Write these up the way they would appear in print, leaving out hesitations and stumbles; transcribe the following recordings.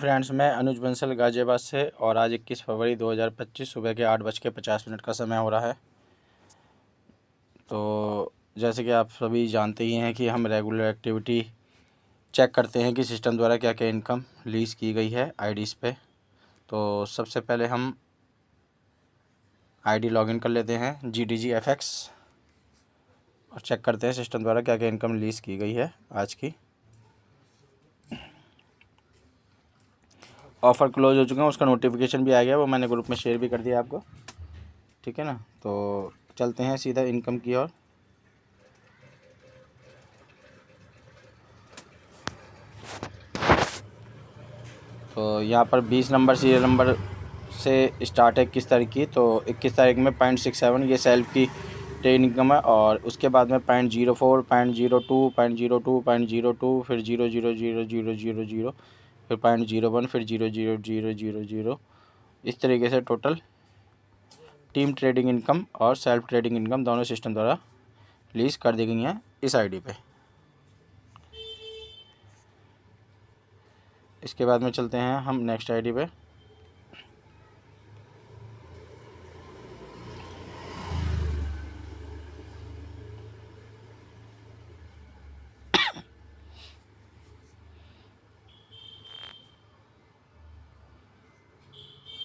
Friends, मैं अनुज बंसल गाज़ियाबाद से और आज 21 फरवरी 2025 सुबह के 8:50 का समय हो रहा है। तो जैसे कि आप सभी जानते ही हैं कि हम रेगुलर एक्टिविटी चेक करते हैं कि सिस्टम द्वारा क्या क्या इनकम रिलीज़ की गई है आईडीज़ पे। तो सबसे पहले हम आईडी लॉगिन कर लेते हैं GDGFX और चेक करते हैं सिस्टम द्वारा क्या क्या इनकम रिलीज़ की गई है आज की। ऑफ़र क्लोज हो चुका है, उसका नोटिफिकेशन भी आ गया, वो मैंने ग्रुप में शेयर भी कर दिया आपको, ठीक है ना। तो चलते हैं सीधा इनकम की ओर। तो यहाँ पर 20 नंबर सीरियल नंबर से स्टार्ट है 21 तारीख की। तो 21 तारीख में 0.67 ये सेल्फ की ट्रेड इनकम है और उसके बाद में 0.04, 0.02, 0.02, 0.02, फिर 0.000000, फिर 0.01, फिर 0.0000, इस तरीके से टोटल टीम ट्रेडिंग इनकम और सेल्फ ट्रेडिंग इनकम दोनों सिस्टम द्वारा रिलीज़ कर दी गई हैं इस आईडी पे। इसके बाद में चलते हैं हम नेक्स्ट आईडी पे।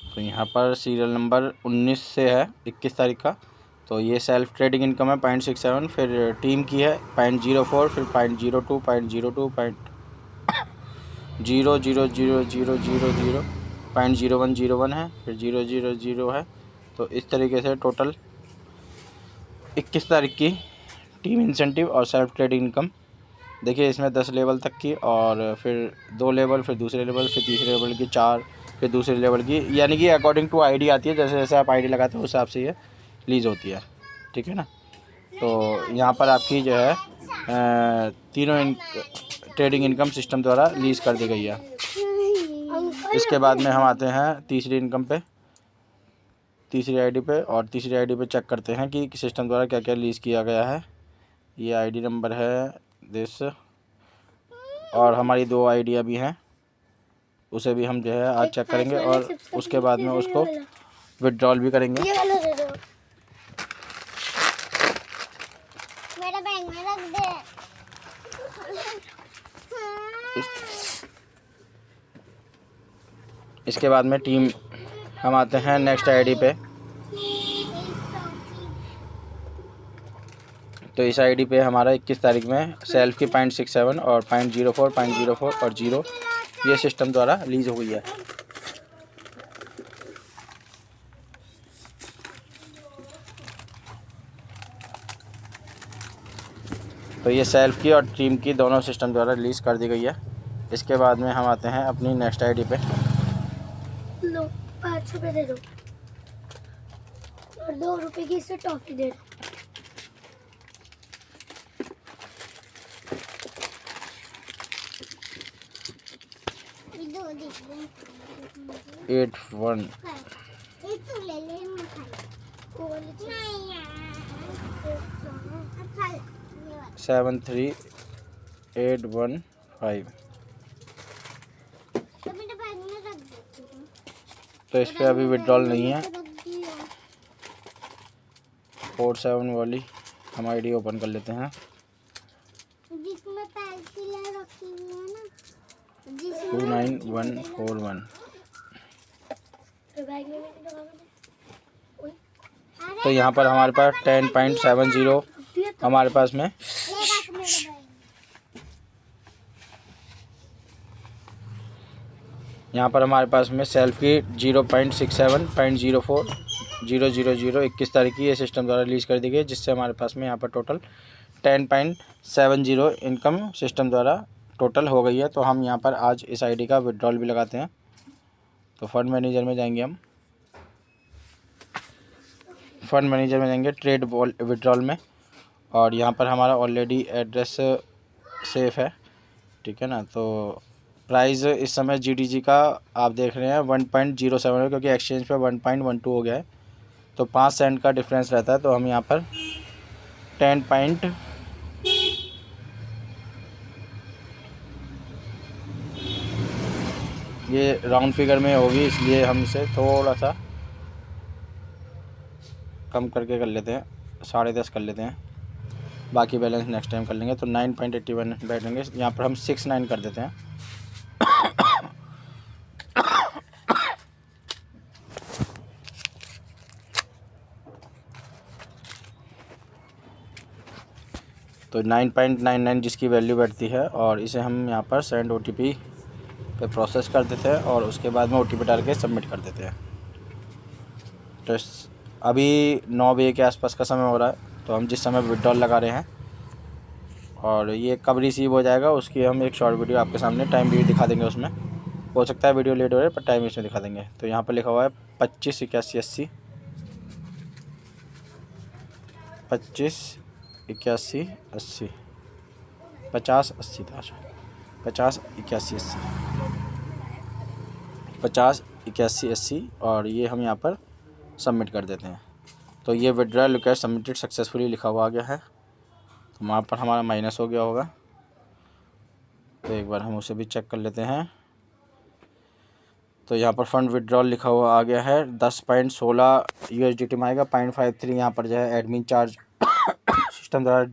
तो यहाँ पर सीरियल नंबर 19 से है 21 तारीख का। तो ये सेल्फ ट्रेडिंग इनकम है 0.67, फिर टीम की है 0.04, फिर 0.02, 0.02, 0.00000, 0.0101 है, फिर 000 है। तो इस तरीके से टोटल 21 तारीख की टीम इंसेंटिव और सेल्फ ट्रेडिंग इनकम देखिए, इसमें 10 लेवल तक की और फिर 2 लेवल, फिर दूसरे लेवल, फिर तीसरे लेवल की 4, फिर दूसरे लेवल की, यानी कि अकॉर्डिंग टू आईडी आती है। जैसे जैसे आप आईडी लगाते हो उस हिसाब से ये रिलीज़ होती है, ठीक है ना। तो यहाँ पर आपकी जो है तीनों ट्रेडिंग इनकम सिस्टम द्वारा रिलीज़ कर दी गई है। इसके बाद में हम आते हैं तीसरी इनकम पे, तीसरी आईडी पे, और तीसरी आईडी पे चेक करते हैं कि सिस्टम द्वारा क्या क्या रिलीज़ किया गया है। ये आईडी नंबर है दिस, और हमारी 2 आईडिया भी हैं, उसे भी हम जो है आज चेक करेंगे और उसके बाद में उसको विड्रॉल भी करेंगे। मेरा बैंक में रख दे। इसके बाद में टीम हम आते हैं नेक्स्ट आईडी पे। तो इस आईडी पे हमारा 21 तारीख में सेल्फ की 0.67 और 0.04, 0.04 और 0 ये सिस्टम द्वारा रिलीज़ हो गई है। तो ये सेल्फ की और टीम की दोनों सिस्टम द्वारा रिलीज़ कर दी गई है। इसके बाद में हम आते हैं अपनी नेक्स्ट आईडी पे। लो 5 रुपये दे दो और 2 रुपये की इससे टॉफी दे दो। Eight one seven 3 8 1 5। तो इस पर अभी विड्रॉल नहीं है। 47 वाली हम आईडी ओपन कर लेते हैं। 29141। तो यहाँ पर हमारे पास 10.70 हमारे पास में यहाँ पर हमारे पास में सेल्फ की 0.67, 0.04, 000 21 तारीख की ये सिस्टम द्वारा रिलीज़ कर दी गई, जिससे हमारे पास में यहाँ पर टोटल 10.70 इनकम सिस्टम द्वारा टोटल हो गई है। तो हम यहाँ पर आज इस आईडी का विड्रॉल भी लगाते हैं। तो फंड मैनेजर में जाएंगे, हम फंड मैनेजर में जाएंगे ट्रेड विड्रॉल में, और यहाँ पर हमारा ऑलरेडी एड्रेस सेफ है, ठीक है ना। तो प्राइस इस समय GDG का आप देख रहे हैं 1.07 है, क्योंकि एक्सचेंज पे 1.12 हो गया है। तो 5 सेंट का डिफरेंस रहता है। तो हम यहाँ पर 10. ये राउंड फिगर में होगी, इसलिए हम इसे थोड़ा सा कम करके कर लेते हैं, 10.5 कर लेते हैं, बाकी बैलेंस नेक्स्ट टाइम कर लेंगे। तो 9.81 बैठेंगे, यहाँ पर हम 69 कर देते हैं। तो 9.99 जिसकी वैल्यू बैठती है, और इसे हम यहाँ पर सेंड OTP पे प्रोसेस कर देते हैं और उसके बाद में OTP डाल के सबमिट कर देते हैं। तो अभी 9 बजे के आसपास का समय हो रहा है, तो हम जिस समय विड्रॉल लगा रहे हैं और ये कब रिसीव हो जाएगा उसकी हम एक शॉर्ट वीडियो आपके सामने टाइम भी दिखा देंगे। उसमें हो सकता है वीडियो लेट हो रहा है, पर टाइम इसमें दिखा देंगे। तो यहाँ पर लिखा हुआ है 25 81 80, 25 81 80, 50 80 था, 50 81 80, 50 81 80, और ये हम यहाँ पर सबमिट कर देते हैं। तो ये विड्रॉल रिक्वेस्ट सबमिटेड सक्सेसफुली लिखा हुआ आ गया है, तो वहाँ पर हमारा माइनस हो गया होगा। तो एक बार हम उसे भी चेक कर लेते हैं। तो यहाँ पर फंड विड्रॉल लिखा हुआ आ गया है, 10.16 USDT में आएगा। 0.53 यहाँ पर जो है एडमिन चार्ज सिस्टम द्वारा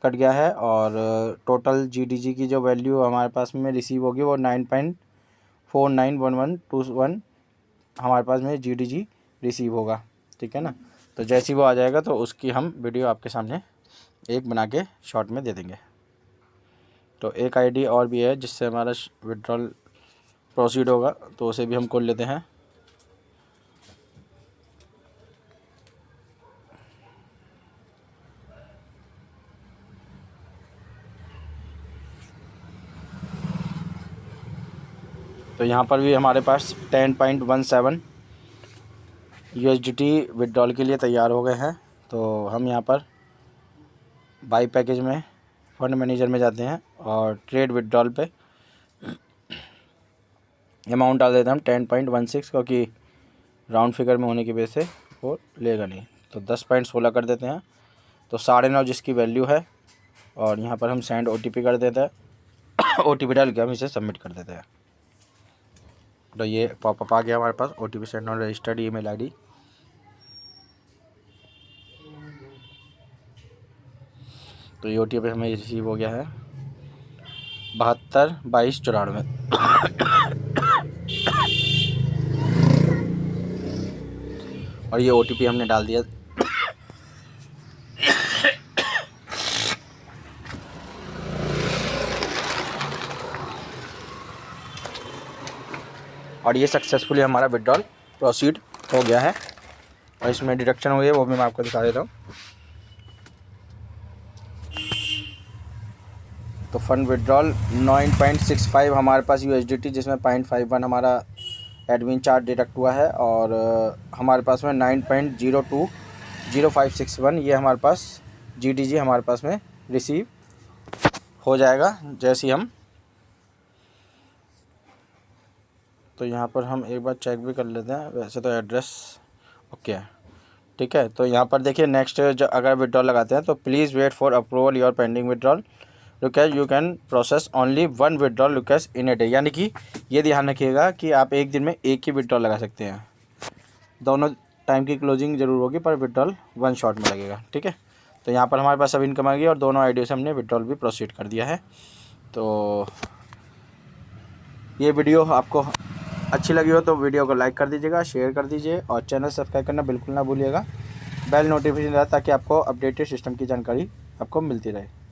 कट गया है, और टोटल GDG की जो वैल्यू हमारे पास में रिसीव होगी वो 9.491121 हमारे पास में GDG रिसीव होगा, ठीक है ना। तो जैसे ही वो आ जाएगा तो उसकी हम वीडियो आपके सामने एक बना के शॉर्ट में दे देंगे। तो एक ID और भी है जिससे हमारा विड्रॉल प्रोसीड होगा, तो उसे भी हम खोल लेते हैं। तो यहाँ पर भी हमारे पास 10.17 USDT विड्रॉल के लिए तैयार हो गए हैं। तो हम यहाँ पर बाई पैकेज में फंड मैनेजर में जाते हैं और ट्रेड विड्रॉल पे अमाउंट डाल देते हैं हम 10.16, क्योंकि राउंड फिगर में होने की वजह से वो लेगा नहीं। तो 10.16 कर देते हैं, तो 9.5 जिसकी वैल्यू है, और यहाँ पर हम सेंड OTP कर देते हैं। OTP डाल के हम इसे सबमिट कर देते हैं। तो ये पॉपअप आ गया हमारे पास, OTP send on registered email ID। तो ये OTP हमें रिसीव हो गया है 72 22 94। और ये OTP हमने डाल दिया। और ये सक्सेसफुली हमारा विड्रॉल प्रोसीड हो गया है, और इसमें डिडक्शन हुई है वो भी मैं आपको दिखा देता हूँ। तो फंड विड्रॉल 9.65 हमारे पास USDT, जिसमें 0.51 हमारा एडमिन चार्ज डिडक्ट हुआ है, और हमारे पास में 9.020561 ये हमारे पास GDG हमारे पास में रिसीव हो जाएगा जैसे ही हम। तो यहाँ पर हम एक बार चेक भी कर लेते हैं, वैसे तो एड्रेस ओके है, ठीक है। तो यहाँ पर देखिए नेक्स्ट अगर विड्रॉल लगाते हैं तो please wait for approval your pending withdrawal request, you can process only 1 withdrawal request in a day. यानी कि ये ध्यान रखिएगा कि आप एक दिन में एक ही विड्रॉल लगा सकते हैं, दोनों टाइम की क्लोजिंग ज़रूर होगी, पर विड्रॉल 1 शॉट में लगेगा, ठीक है। तो यहाँ पर हमारे पास सब इनकम आ गई और दोनों आईडिया से हमने विड्रॉल भी प्रोसीड कर दिया है। तो ये वीडियो आपको अच्छी लगी हो तो वीडियो को लाइक कर दीजिएगा, शेयर कर दीजिए, और चैनल सब्सक्राइब करना बिल्कुल ना भूलिएगा। बेल नोटिफिकेशन ताकि आपको अपडेटेड सिस्टम की जानकारी आपको मिलती रहे।